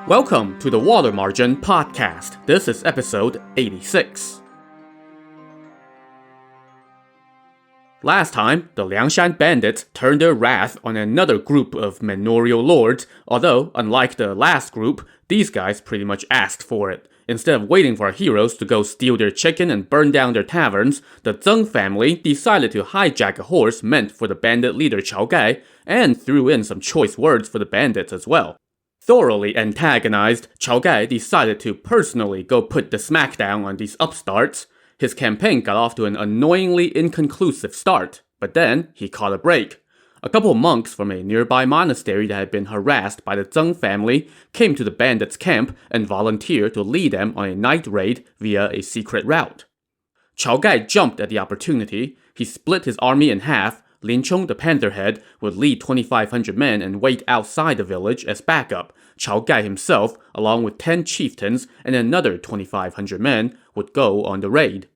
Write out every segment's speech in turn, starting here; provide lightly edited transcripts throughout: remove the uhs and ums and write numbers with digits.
Welcome to the Water Margin Podcast. This is episode 86. Last time, the Liangshan bandits turned their wrath on another group of manorial lords, although, unlike the last group, these guys pretty much asked for it. Instead of waiting for our heroes to go steal their chicken and burn down their taverns, the Zeng family decided to hijack a horse meant for the bandit leader Chao Gai, and threw in some choice words for the bandits as well. Thoroughly antagonized, Chao Gai decided to personally go put the smackdown on these upstarts. His campaign got off to an annoyingly inconclusive start, but then he caught a break. A couple monks from a nearby monastery that had been harassed by the Zeng family came to the bandits' camp and volunteered to lead them on a night raid via a secret route. Chao Gai jumped at the opportunity. He split his army in half. Liangshan, the Pantherhead, would lead 2,500 men and wait outside the village as backup. Chao Gai himself, along with 10 chieftains and another 2,500 men, would go on the raid.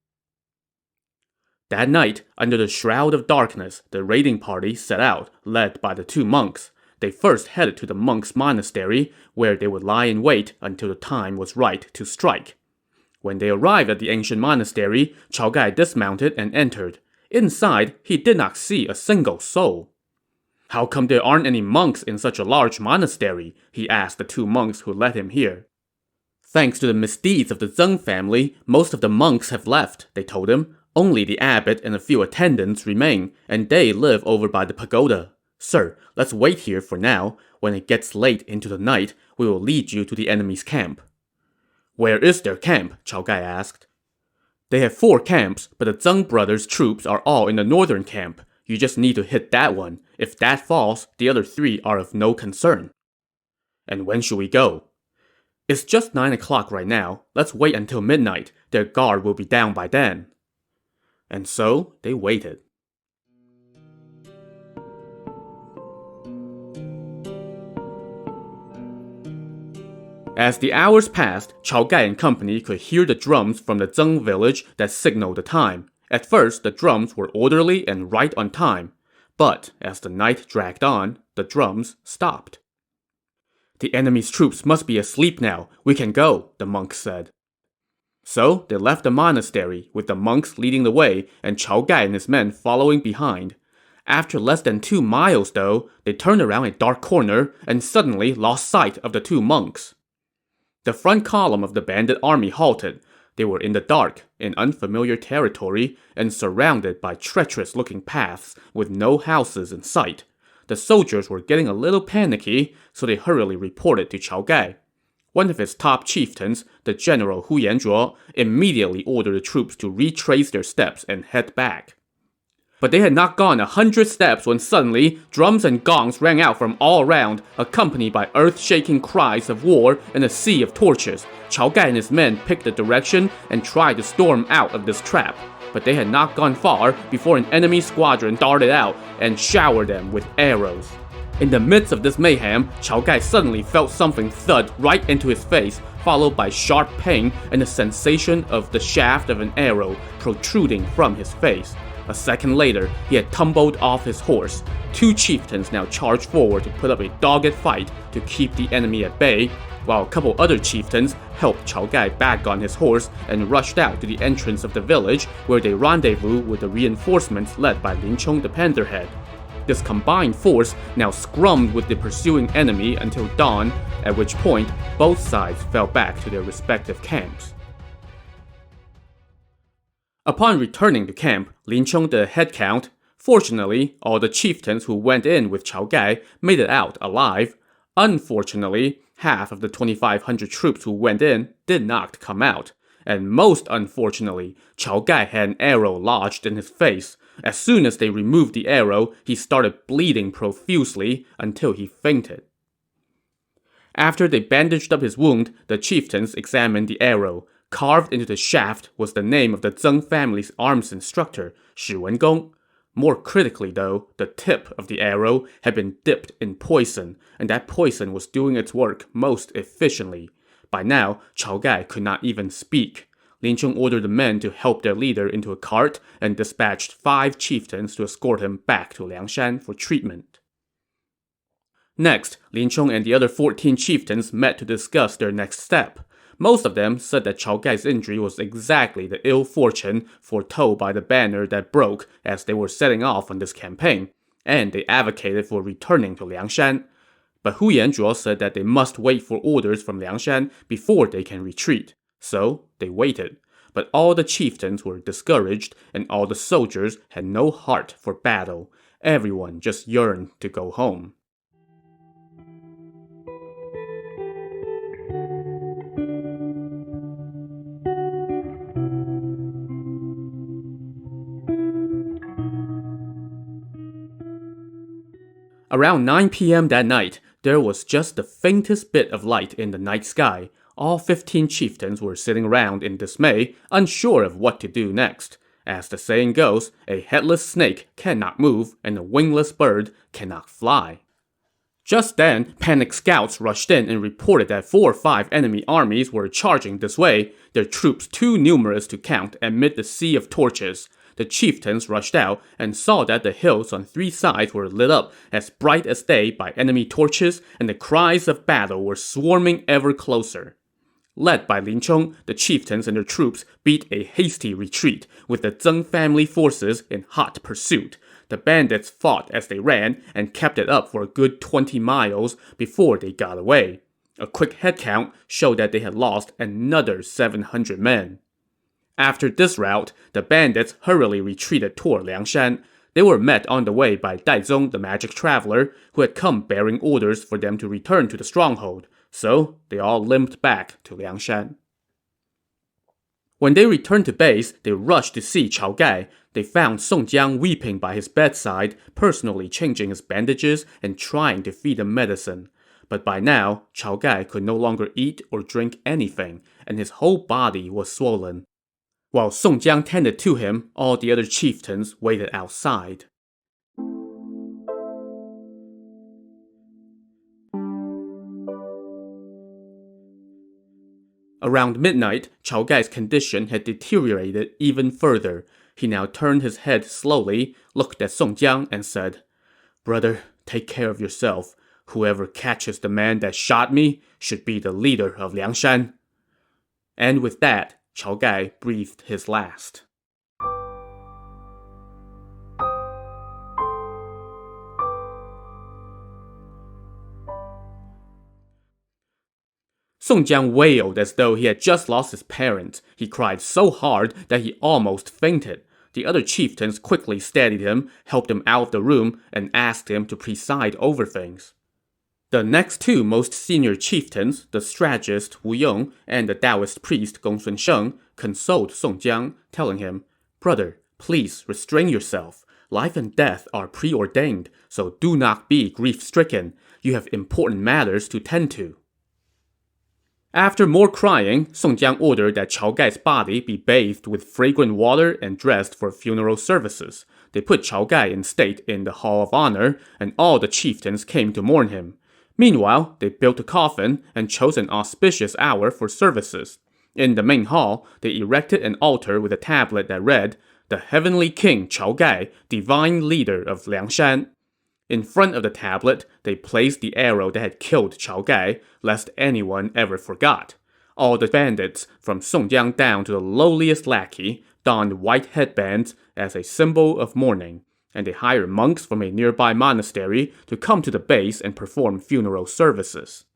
That night, under the shroud of darkness, the raiding party set out, led by the two monks. They first headed to the monks' monastery, where they would lie in wait until the time was right to strike. When they arrived at the ancient monastery, Chao Gai dismounted and entered. Inside, he did not see a single soul. "How come there aren't any monks in such a large monastery?" he asked the two monks who led him here. "Thanks to the misdeeds of the Zeng family, most of the monks have left," they told him. "Only the abbot and a few attendants remain, and they live over by the pagoda. Sir, let's wait here for now. When it gets late into the night, we will lead you to the enemy's camp." "Where is their camp?" Chao Gai asked. "They have 4 camps, but the Zeng brothers' troops are all in the northern camp. You just need to hit that one. If that falls, the other 3 are of no concern." "And when should we go?" "It's just 9 o'clock right now. Let's wait until midnight. Their guard will be down by then." And so, they waited. As the hours passed, Chao Gai and company could hear the drums from the Zeng village that signaled the time. At first, the drums were orderly and right on time. But as the night dragged on, the drums stopped. "The enemy's troops must be asleep now. We can go," the monks said. So they left the monastery, with the monks leading the way and Chao Gai and his men following behind. After less than 2 miles, though, they turned around a dark corner and suddenly lost sight of the two monks. The front column of the bandit army halted. They were in the dark, in unfamiliar territory, and surrounded by treacherous-looking paths with no houses in sight. The soldiers were getting a little panicky, so they hurriedly reported to Chao Gai. One of his top chieftains, the general Hu Yanzhuo, immediately ordered the troops to retrace their steps and head back. But they had not gone 100 steps when suddenly, drums and gongs rang out from all around, accompanied by earth-shaking cries of war and a sea of torches. Chao Gai and his men picked a direction and tried to storm out of this trap. But they had not gone far before an enemy squadron darted out and showered them with arrows. In the midst of this mayhem, Chao Gai suddenly felt something thud right into his face, followed by sharp pain and the sensation of the shaft of an arrow protruding from his face. A second later, he had tumbled off his horse. 2 chieftains now charged forward to put up a dogged fight to keep the enemy at bay, while a couple other chieftains helped Chao Gai back on his horse and rushed out to the entrance of the village, where they rendezvoused with the reinforcements led by Liangshan, the Pantherhead. This combined force now scrummed with the pursuing enemy until dawn, at which point both sides fell back to their respective camps. Upon returning to camp, Liangshan the head count. Fortunately, all the chieftains who went in with Chao Gai made it out alive. Unfortunately, half of the 2,500 troops who went in did not come out. And most unfortunately, Chao Gai had an arrow lodged in his face. As soon as they removed the arrow, he started bleeding profusely until he fainted. After they bandaged up his wound, the chieftains examined the arrow. Carved into the shaft was the name of the Zeng family's arms instructor, Shi Wengong. More critically, though, the tip of the arrow had been dipped in poison, and that poison was doing its work most efficiently. By now, Chao Gai could not even speak. Liangshan ordered the men to help their leader into a cart and dispatched 5 chieftains to escort him back to Liangshan for treatment. Next, Lin Chong and the other 14 chieftains met to discuss their next step. Most of them said that Chao Gai's injury was exactly the ill fortune foretold by the banner that broke as they were setting off on this campaign, and they advocated for returning to Liangshan. But Hu Yanzhuo said that they must wait for orders from Liangshan before they can retreat. So they waited. But all the chieftains were discouraged, and all the soldiers had no heart for battle. Everyone just yearned to go home. Around 9 p.m. that night, there was just the faintest bit of light in the night sky. All 15 chieftains were sitting around in dismay, unsure of what to do next. As the saying goes, a headless snake cannot move, and a wingless bird cannot fly. Just then, panicked scouts rushed in and reported that 4 or 5 enemy armies were charging this way, their troops too numerous to count amid the sea of torches. The chieftains rushed out and saw that the hills on 3 sides were lit up as bright as day by enemy torches, and the cries of battle were swarming ever closer. Led by Lin Chong, the chieftains and their troops beat a hasty retreat, with the Zheng family forces in hot pursuit. The bandits fought as they ran and kept it up for a good 20 miles before they got away. A quick head count showed that they had lost another 700 men. After this rout, the bandits hurriedly retreated toward Liangshan. They were met on the way by Daizong, the magic traveler, who had come bearing orders for them to return to the stronghold. So they all limped back to Liangshan. When they returned to base, they rushed to see Chao Gai. They found Song Jiang weeping by his bedside, personally changing his bandages and trying to feed him medicine. But by now, Chao Gai could no longer eat or drink anything, and his whole body was swollen. While Song Jiang tended to him, all the other chieftains waited outside. Around midnight, Chao Gai's condition had deteriorated even further. He now turned his head slowly, looked at Song Jiang, and said, "Brother, take care of yourself. Whoever catches the man that shot me should be the leader of Liangshan." And with that, Chao Gai breathed his last. Song Jiang wailed as though he had just lost his parents. He cried so hard that he almost fainted. The other chieftains quickly steadied him, helped him out of the room, and asked him to preside over things. The next 2 most senior chieftains, the strategist Wu Yong and the Taoist priest Gongsun Sheng, consoled Song Jiang, telling him, "Brother, please restrain yourself. Life and death are preordained, so do not be grief-stricken. You have important matters to tend to." After more crying, Song Jiang ordered that Chao Gai's body be bathed with fragrant water and dressed for funeral services. They put Chao Gai in state in the Hall of Honor, and all the chieftains came to mourn him. Meanwhile, they built a coffin and chose an auspicious hour for services. In the main hall, they erected an altar with a tablet that read, "The Heavenly King Chao Gai, Divine Leader of Liangshan." In front of the tablet, they placed the arrow that had killed Chao Gai, lest anyone ever forgot. All the bandits, from Song Jiang down to the lowliest lackey, donned white headbands as a symbol of mourning, and they hired monks from a nearby monastery to come to the base and perform funeral services.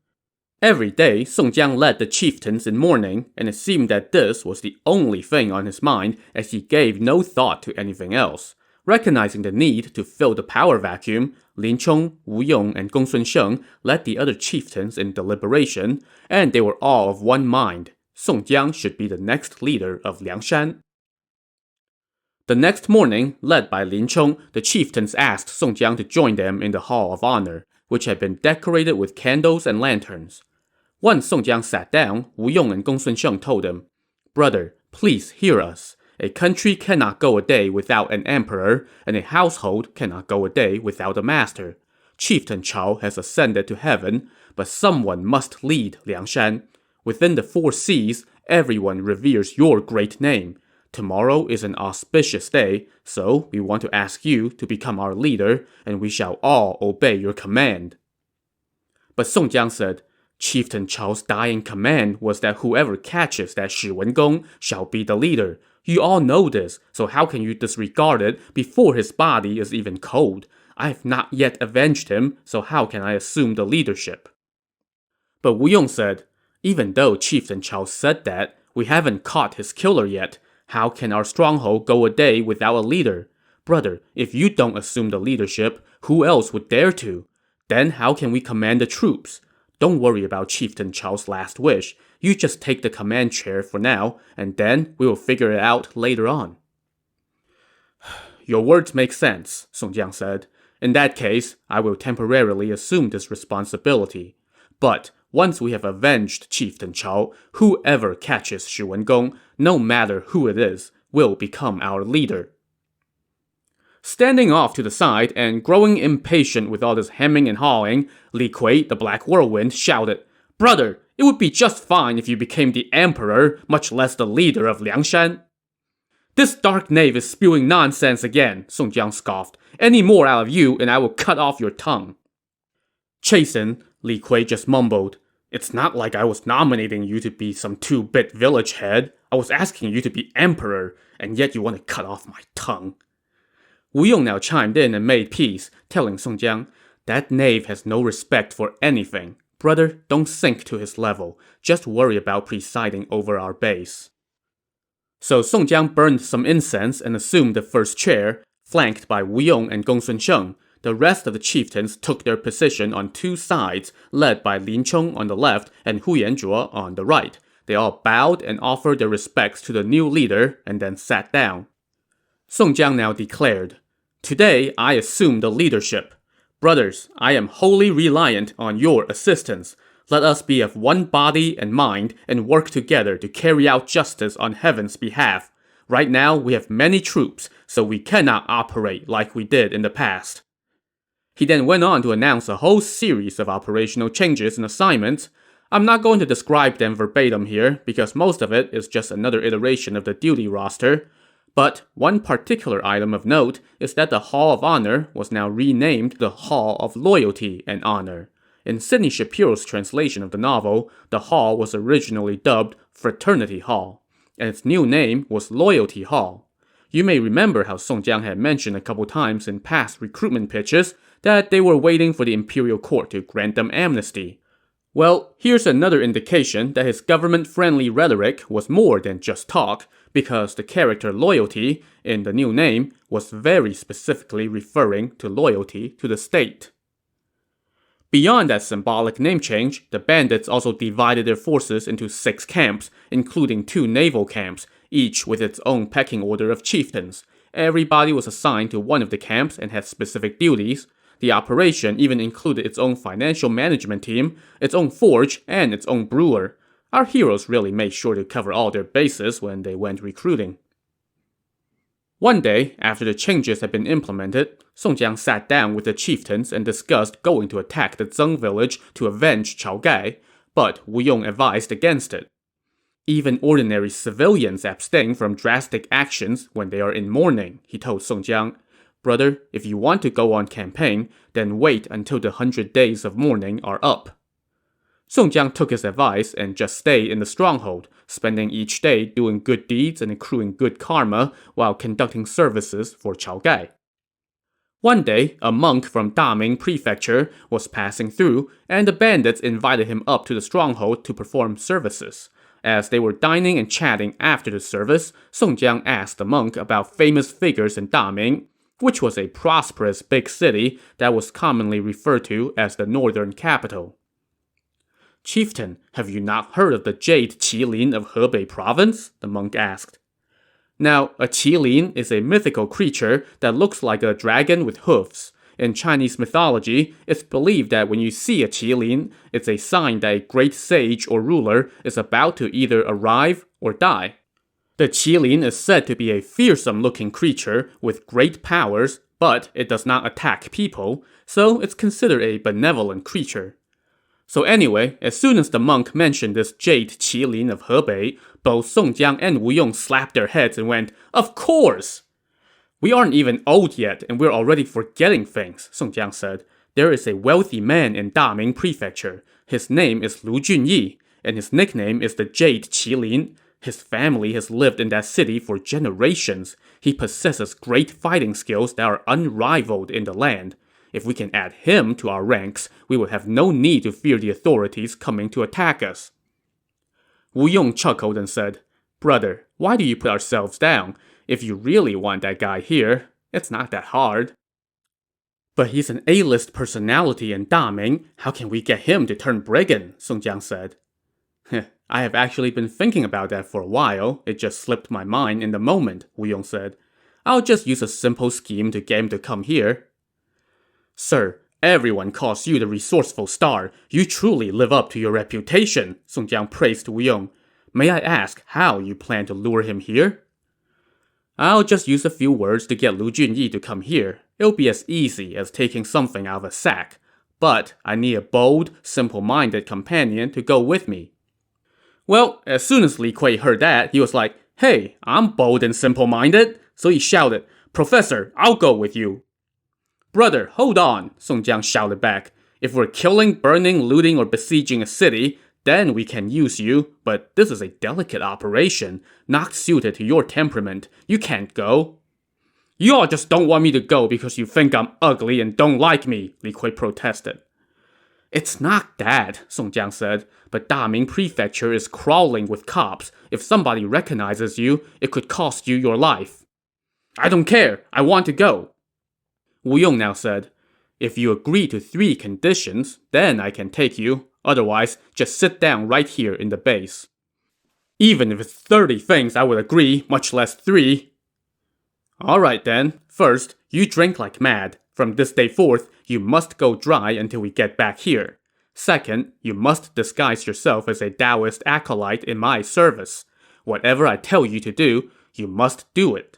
Every day, Song Jiang led the chieftains in mourning, and it seemed that this was the only thing on his mind, as he gave no thought to anything else. Recognizing the need to fill the power vacuum, Lin Chong, Wu Yong, and Gongsun Sheng led the other chieftains in deliberation, and they were all of one mind. Song Jiang should be the next leader of Liangshan. The next morning, led by Lin Chong, the chieftains asked Song Jiang to join them in the Hall of Honor, which had been decorated with candles and lanterns. Once Song Jiang sat down, Wu Yong and Gongsun Sheng told him, "Brother, please hear us. A country cannot go a day without an emperor, and a household cannot go a day without a master. Chieftain Chao has ascended to heaven, but someone must lead Liangshan. Within the 4 seas, everyone reveres your great name. Tomorrow is an auspicious day, so we want to ask you to become our leader, and we shall all obey your command." But Song Jiang said, Chieftain Chao's dying command was that whoever catches that Shi Wengong shall be the leader. You all know this, so how can you disregard it before his body is even cold? I have not yet avenged him, so how can I assume the leadership? But Wu Yong said, even though Chieftain Chao said that, we haven't caught his killer yet. How can our stronghold go a day without a leader? Brother, if you don't assume the leadership, who else would dare to? Then how can we command the troops? Don't worry about Chieftain Chao's last wish. You just take the command chair for now, and then we will figure it out later on. Your words make sense, Song Jiang said. In that case, I will temporarily assume this responsibility. But once we have avenged Chieftain Chao, whoever catches Shi Wengong, no matter who it is, will become our leader. Standing off to the side and growing impatient with all this hemming and hawing, Li Kui, the Black Whirlwind, shouted, Brother, it would be just fine if you became the emperor, much less the leader of Liangshan. This dark knave is spewing nonsense again, Song Jiang scoffed. Any more out of you and I will cut off your tongue. Chastened, Li Kui just mumbled, It's not like I was nominating you to be some 2-bit village head. I was asking you to be emperor, and yet you want to cut off my tongue. Wu Yong now chimed in and made peace, telling Song Jiang, that knave has no respect for anything. Brother, don't sink to his level. Just worry about presiding over our base. So Song Jiang burned some incense and assumed the first chair, flanked by Wu Yong and Gongsun Sheng. The rest of the chieftains took their position on two sides, led by Lin Chong on the left and Hu Yanzhuo on the right. They all bowed and offered their respects to the new leader, and then sat down. Song Jiang now declared, Today I assume the leadership. Brothers, I am wholly reliant on your assistance. Let us be of one body and mind and work together to carry out justice on heaven's behalf. Right now we have many troops, so we cannot operate like we did in the past. He then went on to announce a whole series of operational changes and assignments. I'm not going to describe them verbatim here, because most of it is just another iteration of the duty roster. But one particular item of note is that the Hall of Honor was now renamed the Hall of Loyalty and Honor. In Sidney Shapiro's translation of the novel, the hall was originally dubbed Fraternity Hall, and its new name was Loyalty Hall. You may remember how Song Jiang had mentioned a couple times in past recruitment pitches that they were waiting for the imperial court to grant them amnesty. Well, here's another indication that his government-friendly rhetoric was more than just talk, because the character loyalty in the new name was very specifically referring to loyalty to the state. Beyond that symbolic name change, the bandits also divided their forces into 6 camps, including 2 naval camps, each with its own pecking order of chieftains. Everybody was assigned to one of the camps and had specific duties. The operation even included its own financial management team, its own forge, and its own brewer. Our heroes really made sure to cover all their bases when they went recruiting. One day, after the changes had been implemented, Song Jiang sat down with the chieftains and discussed going to attack the Zeng village to avenge Chao Gai, but Wu Yong advised against it. Even ordinary civilians abstain from drastic actions when they are in mourning, he told Song Jiang. Brother, if you want to go on campaign, then wait until the 100 days of mourning are up. Song Jiang took his advice and just stayed in the stronghold, spending each day doing good deeds and accruing good karma while conducting services for Chao Gai. One day, a monk from Daming Prefecture was passing through, and the bandits invited him up to the stronghold to perform services. As they were dining and chatting after the service, Song Jiang asked the monk about famous figures in Daming, which was a prosperous big city that was commonly referred to as the northern capital. Chieftain, have you not heard of the jade qilin of Hebei province? The monk asked. Now, a qilin is a mythical creature that looks like a dragon with hoofs. In Chinese mythology, it's believed that when you see a qilin, it's a sign that a great sage or ruler is about to either arrive or die. The qilin is said to be a fearsome-looking creature with great powers, but it does not attack people, so it's considered a benevolent creature. So anyway, as soon as the monk mentioned this jade qilin of Hebei, both Song Jiang and Wu Yong slapped their heads and went, Of course! We aren't even old yet, and we're already forgetting things, Song Jiang said. There is a wealthy man in Daming Prefecture. His name is Lu Junyi, and his nickname is the Jade Qilin. His family has lived in that city for generations. He possesses great fighting skills that are unrivaled in the land. If we can add him to our ranks, we will have no need to fear the authorities coming to attack us. Wu Yong chuckled and said, "Brother, why do you put ourselves down? If you really want that guy here, it's not that hard." "But he's an A-list personality in Daming. How can we get him to turn brigand?" Song Jiang said. "I have actually been thinking about that for a while. It just slipped my mind in the moment," Wu Yong said. "I'll just use a simple scheme to get him to come here." "Sir, everyone calls you the resourceful star. You truly live up to your reputation," Song Jiang praised Wu Yong. "May I ask how you plan to lure him here?" "I'll just use a few words to get Lu Junyi to come here. It'll be as easy as taking something out of a sack. But I need a bold, simple-minded companion to go with me." Well, as soon as Li Kui heard that, he was like, "Hey, I'm bold and simple-minded." So he shouted, "Professor, I'll go with you." "Brother, hold on," Song Jiang shouted back. "If we're killing, burning, looting, or besieging a city, then we can use you, but this is a delicate operation, not suited to your temperament. You can't go." "You all just don't want me to go because you think I'm ugly and don't like me," Li Kui protested. "It's not that," Song Jiang said, "but Daming Prefecture is crawling with cops. If somebody recognizes you, it could cost you your life." "I don't care. I want to go." Wu Yong now said, "If you agree to 3 conditions, then I can take you. Otherwise, just sit down right here in the base." "Even if it's 30 things, I would agree, much less 3. "Alright then. First, you drink like mad. From this day forth, you must go dry until we get back here. Second, you must disguise yourself as a Taoist acolyte in my service. Whatever I tell you to do, you must do it.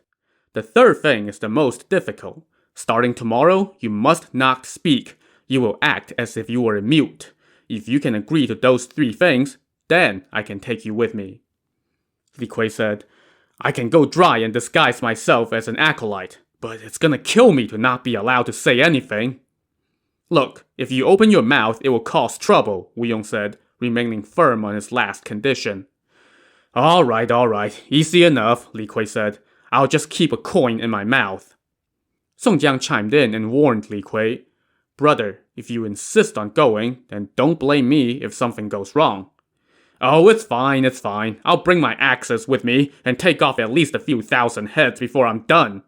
The third thing is the most difficult. Starting tomorrow, you must not speak. You will act as if you were a mute. If you can agree to those 3 things, then I can take you with me." Li Kui said, "I can go dry and disguise myself as an acolyte, but it's gonna kill me to not be allowed to say anything." "Look, if you open your mouth, it will cause trouble," Wu Yong said, remaining firm on his last condition. All right, easy enough," Li Kui said. "I'll just keep a coin in my mouth." Song Jiang chimed in and warned Li Kui, "Brother, if you insist on going, then don't blame me if something goes wrong." "Oh, it's fine. I'll bring my axes with me and take off at least a few thousand heads before I'm done."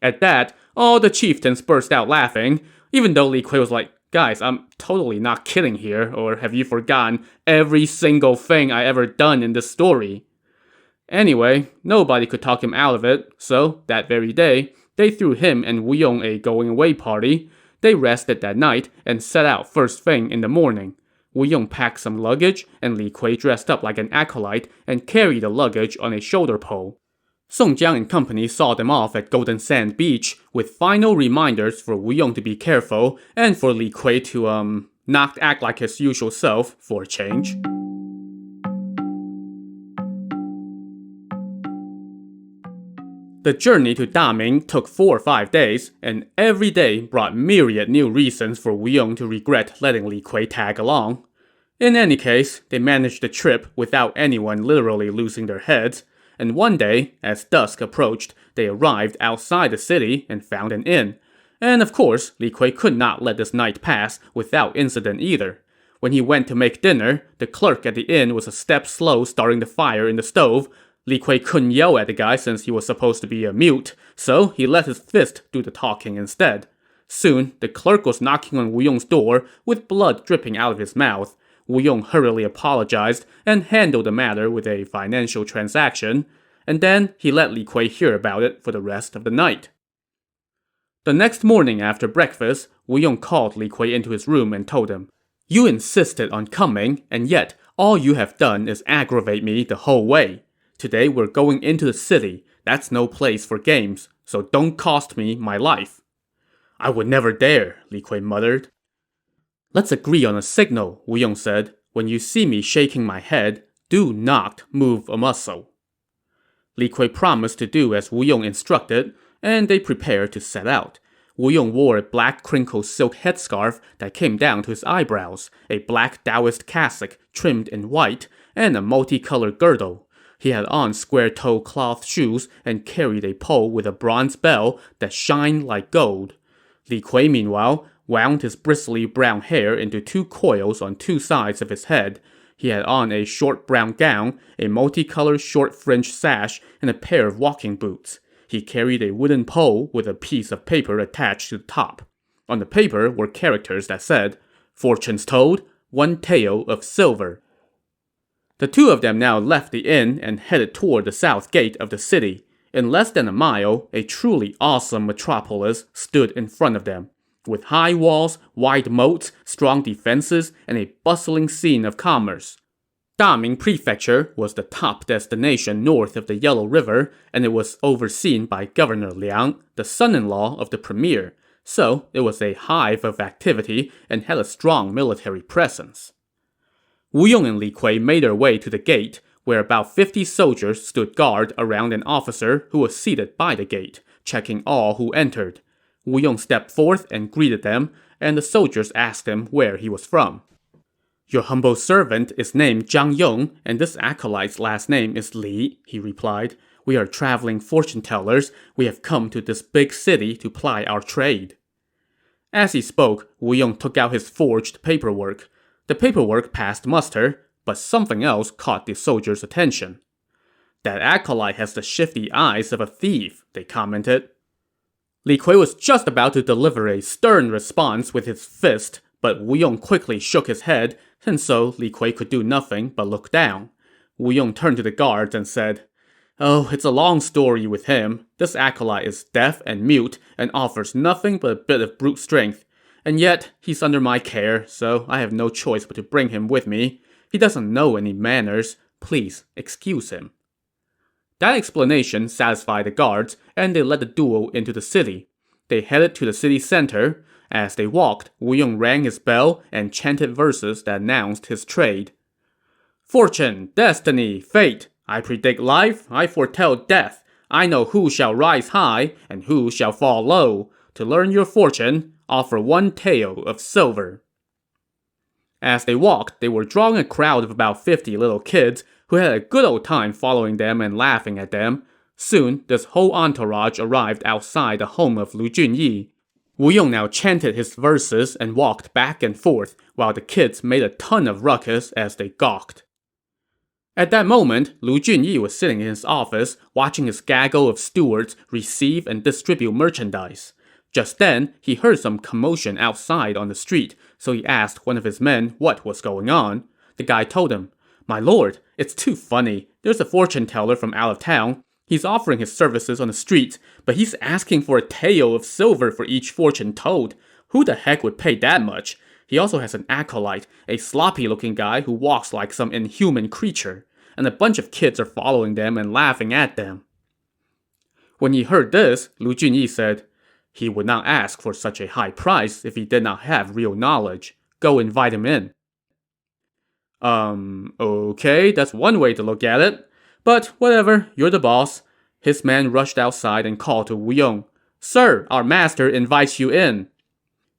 At that, all the chieftains burst out laughing, even though Li Kui was like, "Guys, I'm totally not kidding here, or have you forgotten every single thing I ever done in this story?" Anyway, nobody could talk him out of it, so that very day, they threw him and Wu Yong a going-away party. They rested that night and set out first thing in the morning. Wu Yong packed some luggage, and Li Kui dressed up like an acolyte and carried the luggage on a shoulder pole. Song Jiang and company saw them off at Golden Sand Beach, with final reminders for Wu Yong to be careful and for Li Kui to, not act like his usual self for a change. The journey to Daming took 4 or 5 days, and every day brought myriad new reasons for Wu Yong to regret letting Li Kui tag along. In any case, they managed the trip without anyone literally losing their heads, and one day, as dusk approached, they arrived outside the city and found an inn. And of course, Li Kui could not let this night pass without incident either. When he went to make dinner, the clerk at the inn was a step slow starting the fire in the stove. Li Kui couldn't yell at the guy since he was supposed to be a mute, so he let his fist do the talking instead. Soon, the clerk was knocking on Wu Yong's door with blood dripping out of his mouth. Wu Yong hurriedly apologized and handled the matter with a financial transaction, and then he let Li Kui hear about it for the rest of the night. The next morning after breakfast, Wu Yong called Li Kui into his room and told him, "You insisted on coming, and yet all you have done is aggravate me the whole way. Today we're going into the city. That's no place for games, so don't cost me my life." "I would never dare," Li Kui muttered. "Let's agree on a signal," Wu Yong said. "When you see me shaking my head, do not move a muscle." Li Kui promised to do as Wu Yong instructed, and they prepared to set out. Wu Yong wore a black crinkled silk headscarf that came down to his eyebrows, a black Taoist cassock trimmed in white, and a multicolored girdle. He had on square-toe cloth shoes and carried a pole with a bronze bell that shined like gold. Li Kui, meanwhile, wound his bristly brown hair into 2 coils on 2 sides of his head. He had on a short brown gown, a multicolored short fringed sash, and a pair of walking boots. He carried a wooden pole with a piece of paper attached to the top. On the paper were characters that said, "Fortunes told, 1 tael of silver." The 2 of them now left the inn and headed toward the south gate of the city. In less than a mile, a truly awesome metropolis stood in front of them. With high walls, wide moats, strong defenses, and a bustling scene of commerce. Daming Prefecture was the top destination north of the Yellow River, and it was overseen by Governor Liang, the son-in-law of the premier, so it was a hive of activity and had a strong military presence. Wu Yong and Li Kui made their way to the gate, where about 50 soldiers stood guard around an officer who was seated by the gate, checking all who entered. Wu Yong stepped forth and greeted them, and the soldiers asked him where he was from. "Your humble servant is named Zhang Yong, and this acolyte's last name is Li," he replied. "We are traveling fortune-tellers. We have come to this big city to ply our trade." As he spoke, Wu Yong took out his forged paperwork. The paperwork passed muster, but something else caught the soldiers' attention. "That acolyte has the shifty eyes of a thief," they commented. Li Kui was just about to deliver a stern response with his fist, but Wu Yong quickly shook his head, and so Li Kui could do nothing but look down. Wu Yong turned to the guards and said, "Oh, it's a long story with him. This acolyte is deaf and mute and offers nothing but a bit of brute strength. And yet, he's under my care, so I have no choice but to bring him with me. He doesn't know any manners. Please, excuse him." That explanation satisfied the guards, and they led the duo into the city. They headed to the city center. As they walked, Wu Yong rang his bell and chanted verses that announced his trade. "Fortune, destiny, fate. I predict life, I foretell death. I know who shall rise high and who shall fall low. To learn your fortune, offer 1 tael of silver." As they walked, they were drawing a crowd of about 50 little kids who had a good old time following them and laughing at them. Soon, this whole entourage arrived outside the home of Lu Junyi. Wu Yong now chanted his verses and walked back and forth, while the kids made a ton of ruckus as they gawked. At that moment, Lu Junyi was sitting in his office, watching his gaggle of stewards receive and distribute merchandise. Just then, he heard some commotion outside on the street, so he asked one of his men what was going on. The guy told him, "My lord, it's too funny. There's a fortune teller from out of town. He's offering his services on the streets, but he's asking for a tael of silver for each fortune told. Who the heck would pay that much? He also has an acolyte, a sloppy-looking guy who walks like some inhuman creature, and a bunch of kids are following them and laughing at them." When he heard this, Lu Junyi said, "He would not ask for such a high price if he did not have real knowledge. Go invite him in." Okay, that's one way to look at it. But whatever, you're the boss." His man rushed outside and called to Wu Yong. "Sir, our master invites you in."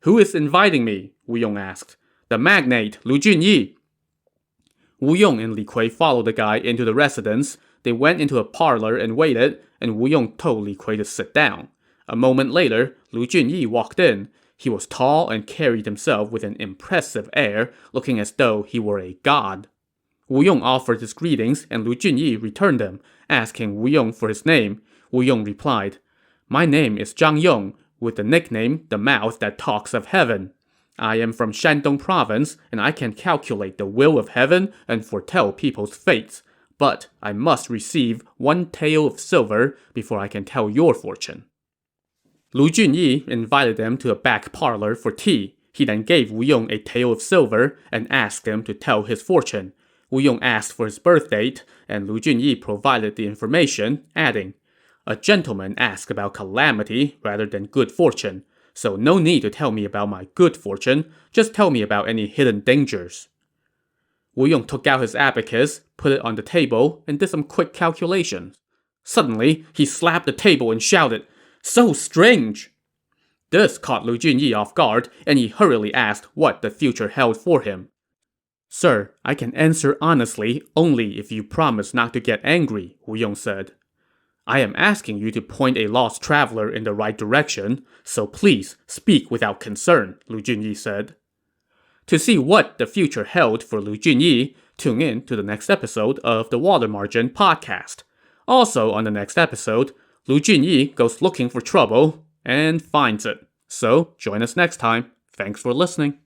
"Who is inviting me?" Wu Yong asked. "The magnate, Lu Junyi." Wu Yong and Li Kui followed the guy into the residence. They went into a parlor and waited, and Wu Yong told Li Kui to sit down. A moment later, Lu Junyi walked in. He was tall and carried himself with an impressive air, looking as though he were a god. Wu Yong offered his greetings, and Lu Junyi returned them, asking Wu Yong for his name. Wu Yong replied, "My name is Zhang Yong, with the nickname The Mouth That Talks of Heaven. I am from Shandong Province, and I can calculate the will of heaven and foretell people's fates. But I must receive 1 tael of silver before I can tell your fortune." Lu Junyi invited them to a back parlor for tea. He then gave Wu Yong a tael of silver and asked him to tell his fortune. Wu Yong asked for his birth date, and Lu Junyi provided the information, adding, "A gentleman asked about calamity rather than good fortune, so no need to tell me about my good fortune, just tell me about any hidden dangers." Wu Yong took out his abacus, put it on the table, and did some quick calculations. Suddenly, he slapped the table and shouted, "So strange!" This caught Lu Junyi off guard, and he hurriedly asked what the future held for him. Sir, I can answer honestly only if you promise not to get angry, Wu Yong said. I am asking you to point a lost traveler in the right direction, so please speak without concern, Lu Junyi said. To see what the future held for Lu Junyi, tune in to the next episode of the Water Margin podcast. Also on the next episode, Lu Junyi goes looking for trouble and finds it. So join us next time. Thanks for listening.